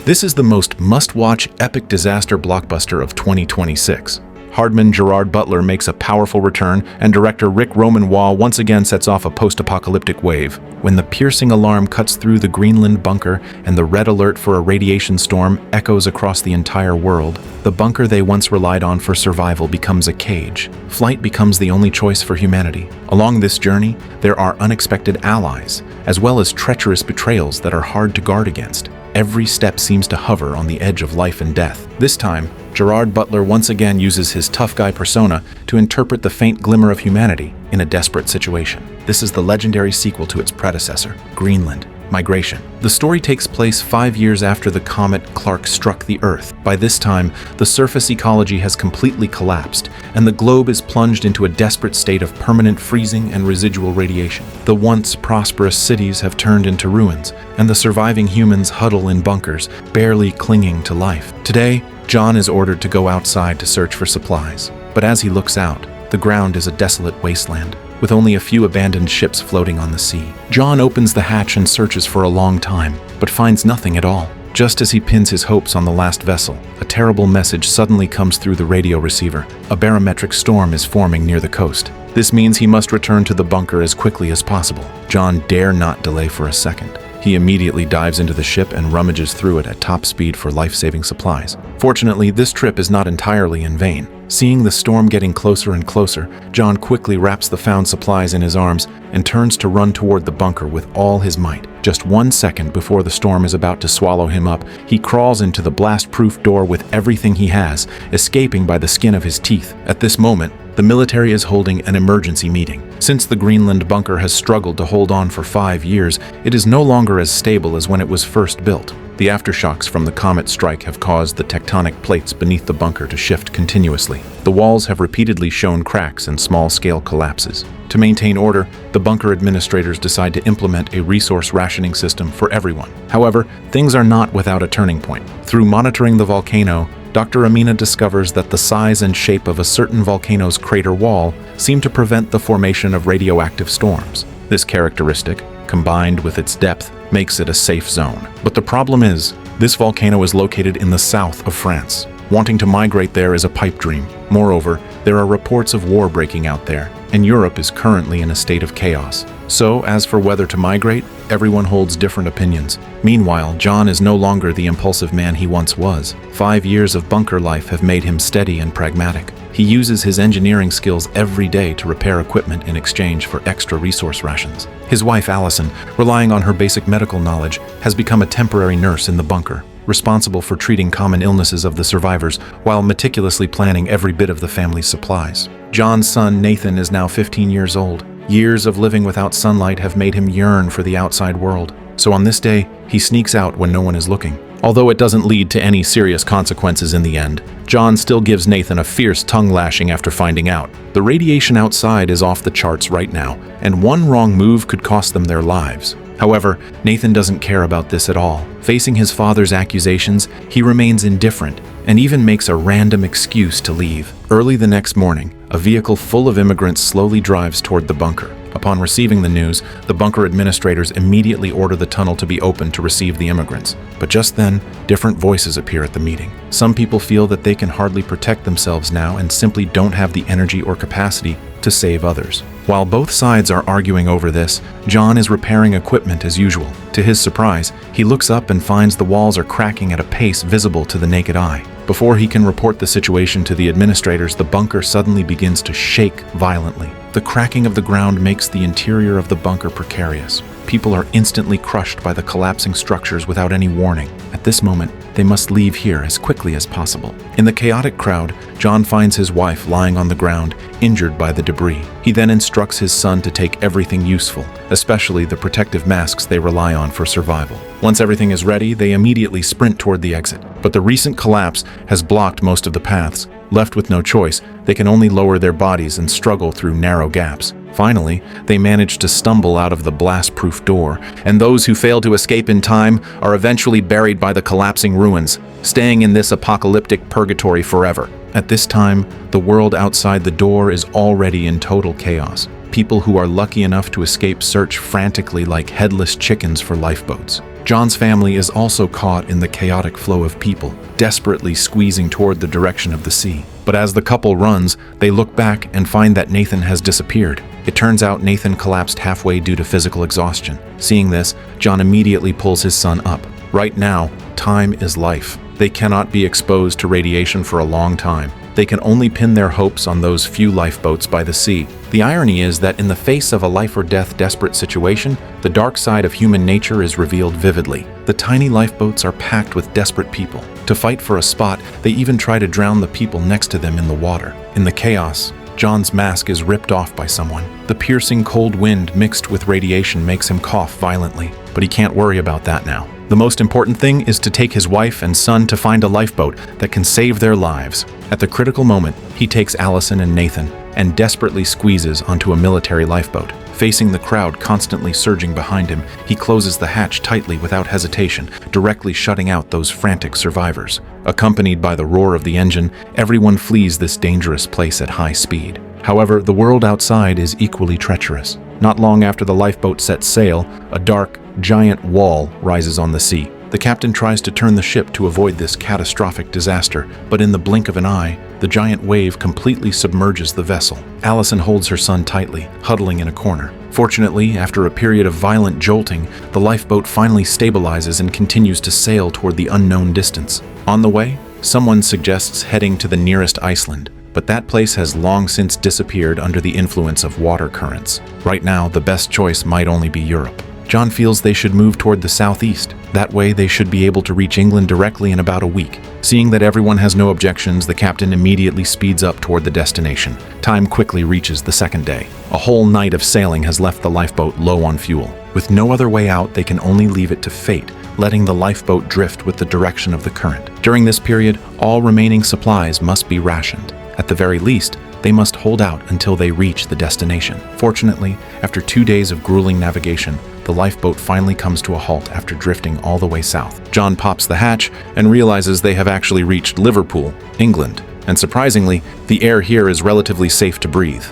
This is the most must-watch epic disaster blockbuster of 2026. Hardman Gerard Butler makes a powerful return, and director Rick Romanwaugh once again sets off a post-apocalyptic wave. When the piercing alarm cuts through the Greenland bunker and the red alert for a radiation storm echoes across the entire world, the bunker they once relied on for survival becomes a cage. Flight becomes the only choice for humanity. Along this journey, there are unexpected allies, as well as treacherous betrayals that are hard to guard against. Every step seems to hover on the edge of life and death. This time, Gerard Butler once again uses his tough guy persona to interpret the faint glimmer of humanity in a desperate situation. This is the legendary sequel to its predecessor, Greenland: Migration. The story takes place 5 years after the comet Clarke struck the Earth. By this time, the surface ecology has completely collapsed, and the globe is plunged into a desperate state of permanent freezing and residual radiation. The once prosperous cities have turned into ruins, and the surviving humans huddle in bunkers, barely clinging to life. Today, John is ordered to go outside to search for supplies. But as he looks out, the ground is a desolate wasteland, with only a few abandoned ships floating on the sea. John opens the hatch and searches for a long time, but finds nothing at all. Just as he pins his hopes on the last vessel, a terrible message suddenly comes through the radio receiver. A barometric storm is forming near the coast. This means he must return to the bunker as quickly as possible. John dare not delay for a second. He immediately dives into the ship and rummages through it at top speed for life-saving supplies. Fortunately, this trip is not entirely in vain. Seeing the storm getting closer and closer, John quickly wraps the found supplies in his arms and turns to run toward the bunker with all his might. Just 1 second before the storm is about to swallow him up, he crawls into the blast-proof door with everything he has, escaping by the skin of his teeth. At this moment, the military is holding an emergency meeting. Since the Greenland bunker has struggled to hold on for 5 years, it is no longer as stable as when it was first built. The aftershocks from the comet strike have caused the tectonic plates beneath the bunker to shift continuously. The walls have repeatedly shown cracks and small-scale collapses. To maintain order, the bunker administrators decide to implement a resource rationing system for everyone. However, things are not without a turning point. Through monitoring the volcano, Dr. Amina discovers that the size and shape of a certain volcano's crater wall seem to prevent the formation of radioactive storms. This characteristic, combined with its depth, makes it a safe zone. But the problem is, this volcano is located in the south of France. Wanting to migrate there is a pipe dream. Moreover, there are reports of war breaking out there, and Europe is currently in a state of chaos. So, as for whether to migrate, everyone holds different opinions. Meanwhile, John is no longer the impulsive man he once was. 5 years of bunker life have made him steady and pragmatic. He uses his engineering skills every day to repair equipment in exchange for extra resource rations. His wife, Allison, relying on her basic medical knowledge, has become a temporary nurse in the bunker, responsible for treating common illnesses of the survivors while meticulously planning every bit of the family's supplies. John's son, Nathan, is now 15 years old. Years of living without sunlight have made him yearn for the outside world. So on this day, he sneaks out when no one is looking. Although it doesn't lead to any serious consequences in the end, John still gives Nathan a fierce tongue lashing after finding out. The radiation outside is off the charts right now, and one wrong move could cost them their lives. However, Nathan doesn't care about this at all. Facing his father's accusations, he remains indifferent and even makes a random excuse to leave. Early the next morning, a vehicle full of immigrants slowly drives toward the bunker. Upon receiving the news, the bunker administrators immediately order the tunnel to be opened to receive the immigrants. But just then, different voices appear at the meeting. Some people feel that they can hardly protect themselves now and simply don't have the energy or capacity to save others. While both sides are arguing over this, John is repairing equipment as usual. To his surprise, he looks up and finds the walls are cracking at a pace visible to the naked eye. Before he can report the situation to the administrators, the bunker suddenly begins to shake violently. The cracking of the ground makes the interior of the bunker precarious. People are instantly crushed by the collapsing structures without any warning. At this moment, they must leave here as quickly as possible. In the chaotic crowd, John finds his wife lying on the ground, injured by the debris. He then instructs his son to take everything useful, especially the protective masks they rely on for survival. Once everything is ready, they immediately sprint toward the exit. But the recent collapse has blocked most of the paths. Left with no choice, they can only lower their bodies and struggle through narrow gaps. Finally, they manage to stumble out of the blast-proof door, and those who fail to escape in time are eventually buried by the collapsing ruins, staying in this apocalyptic purgatory forever. At this time, the world outside the door is already in total chaos. People who are lucky enough to escape search frantically like headless chickens for lifeboats. John's family is also caught in the chaotic flow of people, desperately squeezing toward the direction of the sea. But as the couple runs, they look back and find that Nathan has disappeared. It turns out Nathan collapsed halfway due to physical exhaustion. Seeing this, John immediately pulls his son up. Right now, time is life. They cannot be exposed to radiation for a long time. They can only pin their hopes on those few lifeboats by the sea. The irony is that in the face of a life-or-death desperate situation, the dark side of human nature is revealed vividly. The tiny lifeboats are packed with desperate people. To fight for a spot, they even try to drown the people next to them in the water. In the chaos, John's mask is ripped off by someone. The piercing cold wind mixed with radiation makes him cough violently, but he can't worry about that now. The most important thing is to take his wife and son to find a lifeboat that can save their lives. At the critical moment, he takes Allison and Nathan and desperately squeezes onto a military lifeboat. Facing the crowd constantly surging behind him, he closes the hatch tightly without hesitation, directly shutting out those frantic survivors. Accompanied by the roar of the engine, everyone flees this dangerous place at high speed. However, the world outside is equally treacherous. Not long after the lifeboat sets sail, a dark, giant wall rises on the sea. The captain tries to turn the ship to avoid this catastrophic disaster, but in the blink of an eye, the giant wave completely submerges the vessel. Allison holds her son tightly, huddling in a corner. Fortunately, after a period of violent jolting, the lifeboat finally stabilizes and continues to sail toward the unknown distance. On the way, someone suggests heading to the nearest Iceland, but that place has long since disappeared under the influence of water currents. Right now, the best choice might only be Europe. John feels they should move toward the southeast. That way, they should be able to reach England directly in about a week. Seeing that everyone has no objections, the captain immediately speeds up toward the destination. Time quickly reaches the second day. A whole night of sailing has left the lifeboat low on fuel. With no other way out, they can only leave it to fate, letting the lifeboat drift with the direction of the current. During this period, all remaining supplies must be rationed. At the very least, they must hold out until they reach the destination. Fortunately, after 2 days of grueling navigation, the lifeboat finally comes to a halt after drifting all the way south. John pops the hatch and realizes they have actually reached Liverpool, England. And surprisingly, the air here is relatively safe to breathe.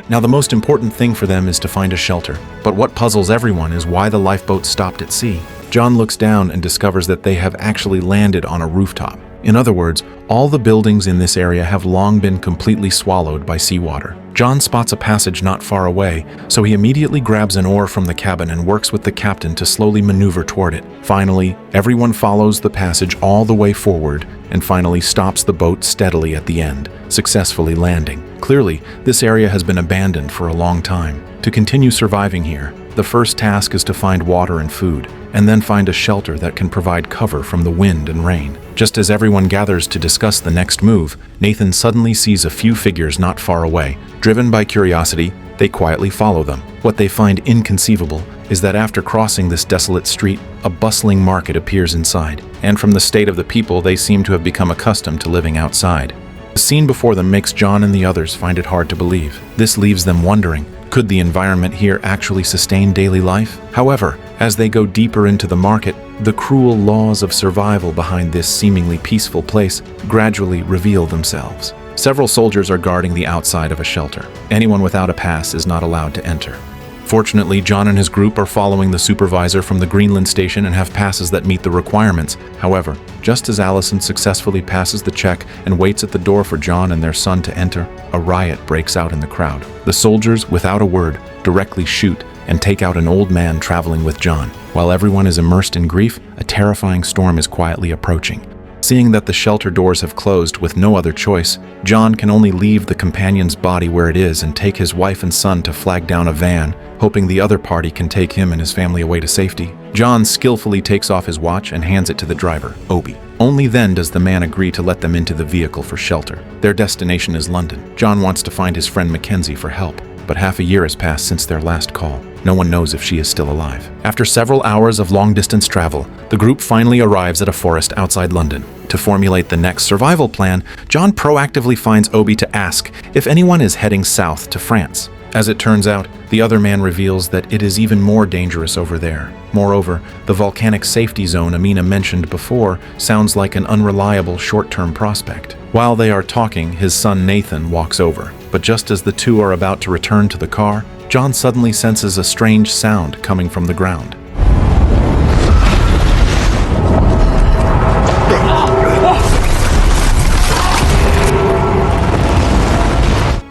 Now, the most important thing for them is to find a shelter. But what puzzles everyone is why the lifeboat stopped at sea. John looks down and discovers that they have actually landed on a rooftop. In other words, all the buildings in this area have long been completely swallowed by seawater. John spots a passage not far away, so he immediately grabs an oar from the cabin and works with the captain to slowly maneuver toward it. Finally, everyone follows the passage all the way forward and finally stops the boat steadily at the end, successfully landing. Clearly, this area has been abandoned for a long time. To continue surviving here, the first task is to find water and food, and then find a shelter that can provide cover from the wind and rain. Just as everyone gathers to discuss the next move, Nathan suddenly sees a few figures not far away. Driven by curiosity, they quietly follow them. What they find inconceivable is that after crossing this desolate street, a bustling market appears inside, and from the state of the people, they seem to have become accustomed to living outside. The scene before them makes John and the others find it hard to believe. This leaves them wondering, could the environment here actually sustain daily life? However, as they go deeper into the market, the cruel laws of survival behind this seemingly peaceful place gradually reveal themselves. Several soldiers are guarding the outside of a shelter. Anyone without a pass is not allowed to enter. Fortunately, John and his group are following the supervisor from the Greenland station and have passes that meet the requirements. However, just as Allison successfully passes the check and waits at the door for John and their son to enter, a riot breaks out in the crowd. The soldiers, without a word, directly shoot and take out an old man traveling with John. While everyone is immersed in grief, a terrifying storm is quietly approaching. Seeing that the shelter doors have closed with no other choice, John can only leave the companion's body where it is and take his wife and son to flag down a van, hoping the other party can take him and his family away to safety. John skillfully takes off his watch and hands it to the driver, Obi. Only then does the man agree to let them into the vehicle for shelter. Their destination is London. John wants to find his friend Mackenzie for help, but half a year has passed since their last call. No one knows if she is still alive. After several hours of long-distance travel, the group finally arrives at a forest outside London. To formulate the next survival plan, John proactively finds Obi to ask if anyone is heading south to France. As it turns out, the other man reveals that it is even more dangerous over there. Moreover, the volcanic safety zone Amina mentioned before sounds like an unreliable short-term prospect. While they are talking, his son Nathan walks over. But just as the two are about to return to the car, John suddenly senses a strange sound coming from the ground.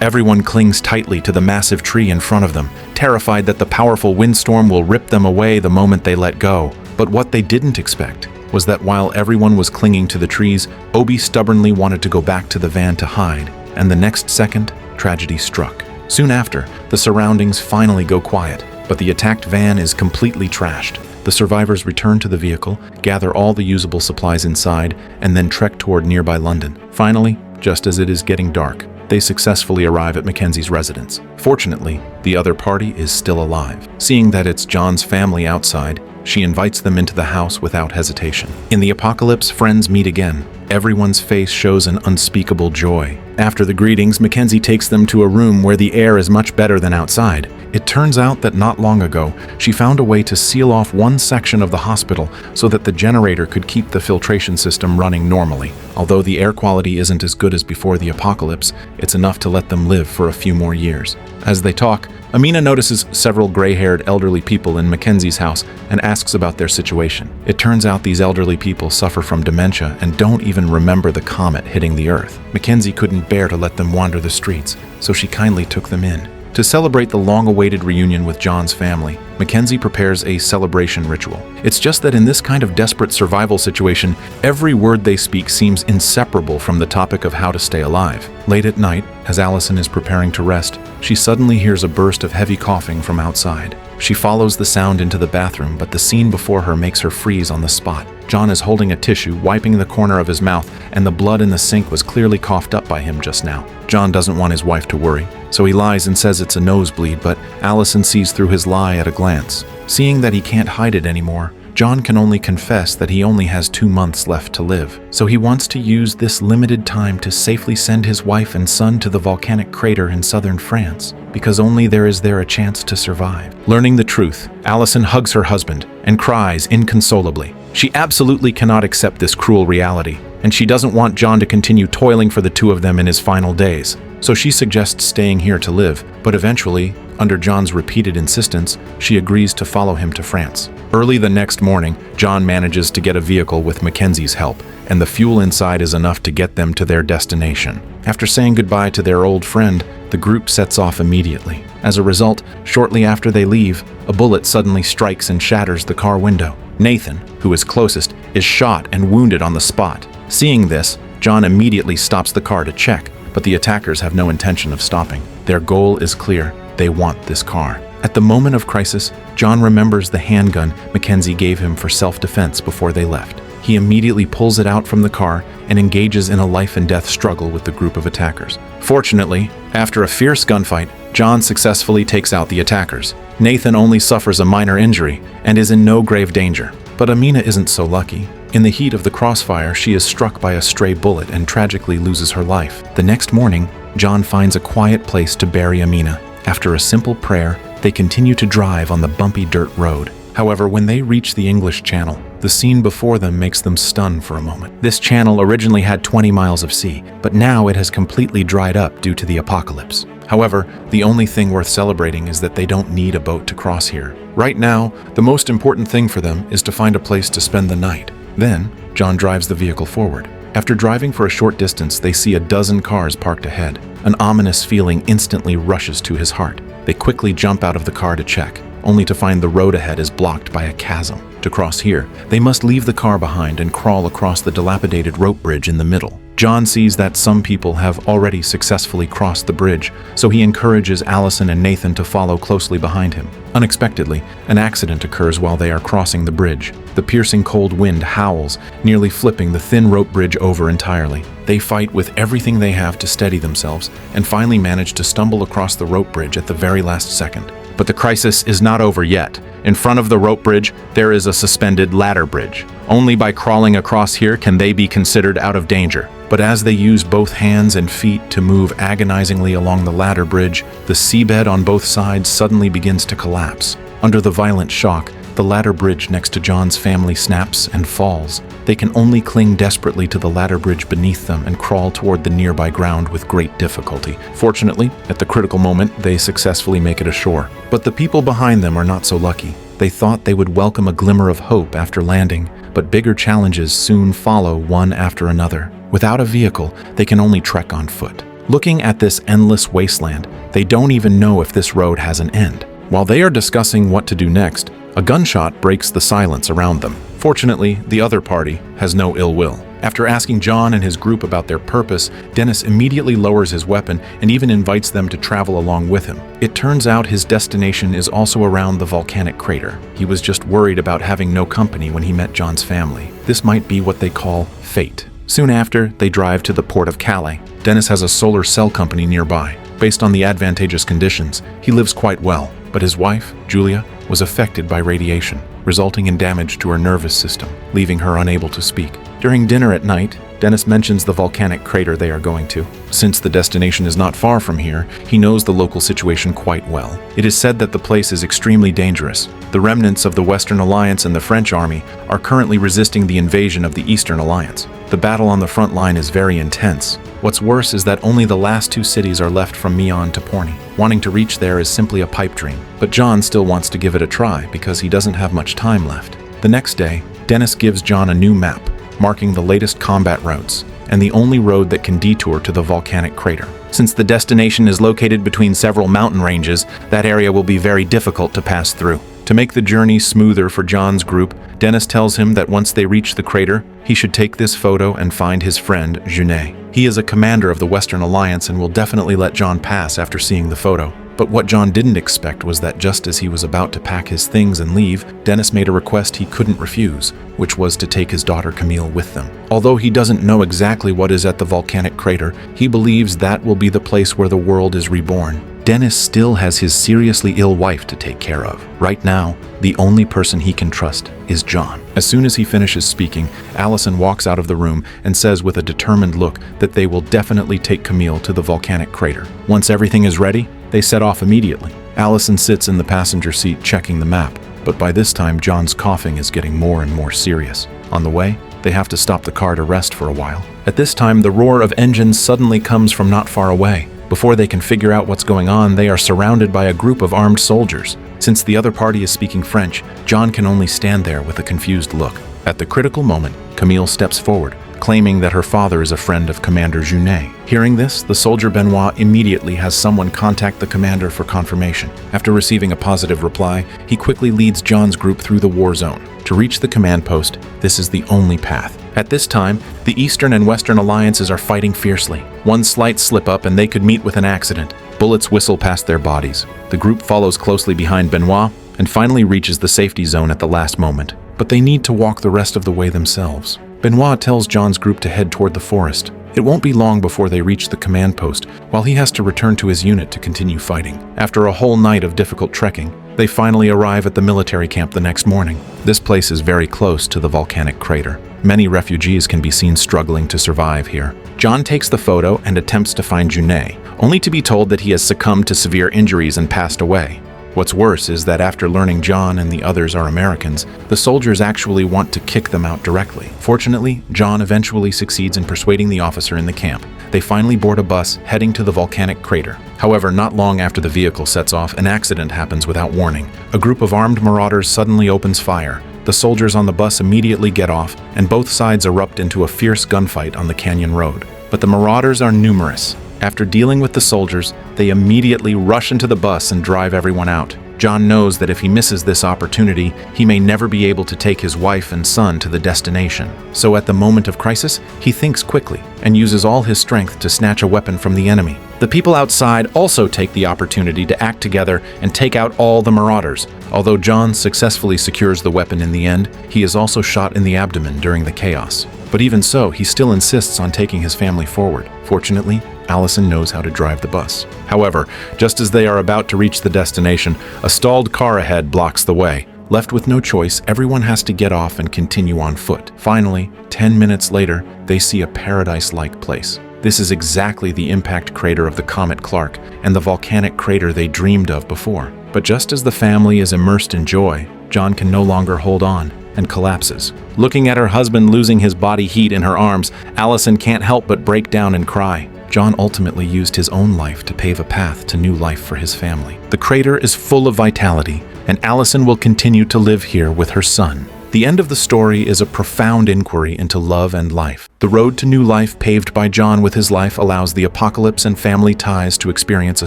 Everyone clings tightly to the massive tree in front of them, terrified that the powerful windstorm will rip them away the moment they let go. But what they didn't expect was that while everyone was clinging to the trees, Obi stubbornly wanted to go back to the van to hide, and the next second, tragedy struck. Soon after, the surroundings finally go quiet, but the attacked van is completely trashed. The survivors return to the vehicle, gather all the usable supplies inside, and then trek toward nearby London. Finally, just as it is getting dark, they successfully arrive at Mackenzie's residence. Fortunately, the other party is still alive. Seeing that it's John's family outside, she invites them into the house without hesitation. In the apocalypse, friends meet again. Everyone's face shows an unspeakable joy. After the greetings, Mackenzie takes them to a room where the air is much better than outside. It turns out that not long ago, she found a way to seal off one section of the hospital so that the generator could keep the filtration system running normally. Although the air quality isn't as good as before the apocalypse, it's enough to let them live for a few more years. As they talk, Amina notices several gray-haired elderly people in Mackenzie's house and asks about their situation. It turns out these elderly people suffer from dementia and don't even remember the comet hitting the Earth. Mackenzie couldn't bear to let them wander the streets, so she kindly took them in. To celebrate the long-awaited reunion with John's family, Mackenzie prepares a celebration ritual. It's just that in this kind of desperate survival situation, every word they speak seems inseparable from the topic of how to stay alive. Late at night, as Allison is preparing to rest, she suddenly hears a burst of heavy coughing from outside. She follows the sound into the bathroom, but the scene before her makes her freeze on the spot. John is holding a tissue, wiping the corner of his mouth, and the blood in the sink was clearly coughed up by him just now. John doesn't want his wife to worry, so he lies and says it's a nosebleed, but Allison sees through his lie at a glance. Seeing that he can't hide it anymore, John can only confess that he only has 2 months left to live, so he wants to use this limited time to safely send his wife and son to the volcanic crater in southern France, because only there is a chance to survive. Learning the truth, Allison hugs her husband and cries inconsolably. She absolutely cannot accept this cruel reality, and she doesn't want John to continue toiling for the two of them in his final days. So she suggests staying here to live, but eventually, under John's repeated insistence, she agrees to follow him to France. Early the next morning, John manages to get a vehicle with Mackenzie's help, and the fuel inside is enough to get them to their destination. After saying goodbye to their old friend, the group sets off immediately. As a result, shortly after they leave, a bullet suddenly strikes and shatters the car window. Nathan, who is closest, is shot and wounded on the spot. Seeing this, John immediately stops the car to check, but the attackers have no intention of stopping. Their goal is clear. They want this car. At the moment of crisis, John remembers the handgun Mackenzie gave him for self-defense before they left. He immediately pulls it out from the car and engages in a life-and-death struggle with the group of attackers. Fortunately, after a fierce gunfight, John successfully takes out the attackers. Nathan only suffers a minor injury and is in no grave danger. But Amina isn't so lucky. In the heat of the crossfire, she is struck by a stray bullet and tragically loses her life. The next morning, John finds a quiet place to bury Amina. After a simple prayer, they continue to drive on the bumpy dirt road. However, when they reach the English Channel, the scene before them makes them stun for a moment. This channel originally had 20 miles of sea, but now it has completely dried up due to the apocalypse. However, the only thing worth celebrating is that they don't need a boat to cross here. Right now, the most important thing for them is to find a place to spend the night. Then, John drives the vehicle forward. After driving for a short distance, they see a dozen cars parked ahead. An ominous feeling instantly rushes to his heart. They quickly jump out of the car to check, only to find the road ahead is blocked by a chasm. To cross here, they must leave the car behind and crawl across the dilapidated rope bridge in the middle. John sees that some people have already successfully crossed the bridge, so he encourages Allison and Nathan to follow closely behind him. Unexpectedly, an accident occurs while they are crossing the bridge. The piercing cold wind howls, nearly flipping the thin rope bridge over entirely. They fight with everything they have to steady themselves, and finally manage to stumble across the rope bridge at the very last second. But the crisis is not over yet. In front of the rope bridge, there is a suspended ladder bridge. Only by crawling across here can they be considered out of danger. But as they use both hands and feet to move agonizingly along the ladder bridge, the seabed on both sides suddenly begins to collapse. Under the violent shock, the ladder bridge next to John's family snaps and falls. They can only cling desperately to the ladder bridge beneath them and crawl toward the nearby ground with great difficulty. Fortunately, at the critical moment, they successfully make it ashore. But the people behind them are not so lucky. They thought they would welcome a glimmer of hope after landing, but bigger challenges soon follow one after another. Without a vehicle, they can only trek on foot. Looking at this endless wasteland, they don't even know if this road has an end. While they are discussing what to do next, a gunshot breaks the silence around them. Fortunately, the other party has no ill will. After asking John and his group about their purpose, Dennis immediately lowers his weapon and even invites them to travel along with him. It turns out his destination is also around the volcanic crater. He was just worried about having no company when he met John's family. This might be what they call fate. Soon after, they drive to the port of Calais. Dennis has a solar cell company nearby. Based on the advantageous conditions, he lives quite well, but his wife, Julia, was affected by radiation, resulting in damage to her nervous system, leaving her unable to speak. During dinner at night, Dennis mentions the volcanic crater they are going to. Since the destination is not far from here, he knows the local situation quite well. It is said that the place is extremely dangerous. The remnants of the Western Alliance and the French army are currently resisting the invasion of the Eastern Alliance. The battle on the front line is very intense. What's worse is that only the last 2 cities are left from Meon to Porny. Wanting to reach there is simply a pipe dream, but John still wants to give it a try because he doesn't have much time left. The next day, Dennis gives John a new map, marking the latest combat routes, and the only road that can detour to the volcanic crater. Since the destination is located between several mountain ranges, that area will be very difficult to pass through. To make the journey smoother for John's group, Dennis tells him that once they reach the crater, he should take this photo and find his friend, Junet. He is a commander of the Western Alliance and will definitely let John pass after seeing the photo. But what John didn't expect was that just as he was about to pack his things and leave, Dennis made a request he couldn't refuse, which was to take his daughter Camille with them. Although he doesn't know exactly what is at the volcanic crater, he believes that will be the place where the world is reborn. Dennis still has his seriously ill wife to take care of. Right now, the only person he can trust is John. As soon as he finishes speaking, Allison walks out of the room and says with a determined look that they will definitely take Camille to the volcanic crater. Once everything is ready, they set off immediately. Allison sits in the passenger seat checking the map, but by this time John's coughing is getting more and more serious. On the way, they have to stop the car to rest for a while. At this time, the roar of engines suddenly comes from not far away. Before they can figure out what's going on, they are surrounded by a group of armed soldiers. Since the other party is speaking French, John can only stand there with a confused look. At the critical moment, Camille steps forward, claiming that her father is a friend of Commander Junet. Hearing this, the soldier Benoit immediately has someone contact the commander for confirmation. After receiving a positive reply, he quickly leads John's group through the war zone. To reach the command post, this is the only path. At this time, the Eastern and Western alliances are fighting fiercely. One slight slip-up and they could meet with an accident. Bullets whistle past their bodies. The group follows closely behind Benoit and finally reaches the safety zone at the last moment. But they need to walk the rest of the way themselves. Benoit tells John's group to head toward the forest. It won't be long before they reach the command post, while he has to return to his unit to continue fighting. After a whole night of difficult trekking, they finally arrive at the military camp the next morning. This place is very close to the volcanic crater. Many refugees can be seen struggling to survive here. John takes the photo and attempts to find Junet, only to be told that he has succumbed to severe injuries and passed away. What's worse is that after learning John and the others are Americans, the soldiers actually want to kick them out directly. Fortunately, John eventually succeeds in persuading the officer in the camp. They finally board a bus heading to the volcanic crater. However, not long after the vehicle sets off, an accident happens without warning. A group of armed marauders suddenly opens fire. The soldiers on the bus immediately get off, and both sides erupt into a fierce gunfight on the canyon road. But the marauders are numerous. After dealing with the soldiers, they immediately rush into the bus and drive everyone out. John knows that if he misses this opportunity, he may never be able to take his wife and son to the destination. So at the moment of crisis, he thinks quickly and uses all his strength to snatch a weapon from the enemy. The people outside also take the opportunity to act together and take out all the marauders. Although John successfully secures the weapon in the end, he is also shot in the abdomen during the chaos. But even so, he still insists on taking his family forward. Fortunately, Allison knows how to drive the bus. However, just as they are about to reach the destination, a stalled car ahead blocks the way. Left with no choice, everyone has to get off and continue on foot. Finally, 10 minutes later, they see a paradise-like place. This is exactly the impact crater of the comet Clarke and the volcanic crater they dreamed of before. But just as the family is immersed in joy, John can no longer hold on and collapses. Looking at her husband losing his body heat in her arms, Allison can't help but break down and cry. John ultimately used his own life to pave a path to new life for his family. The crater is full of vitality, and Allison will continue to live here with her son. The end of the story is a profound inquiry into love and life. The road to new life paved by John with his life allows the apocalypse and family ties to experience a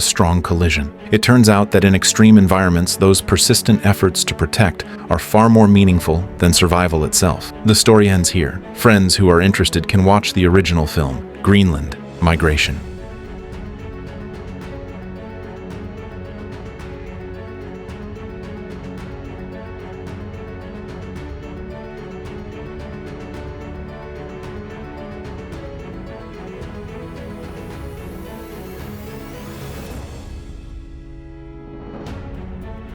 strong collision. It turns out that in extreme environments, those persistent efforts to protect are far more meaningful than survival itself. The story ends here. Friends who are interested can watch the original film, Greenland: Migration.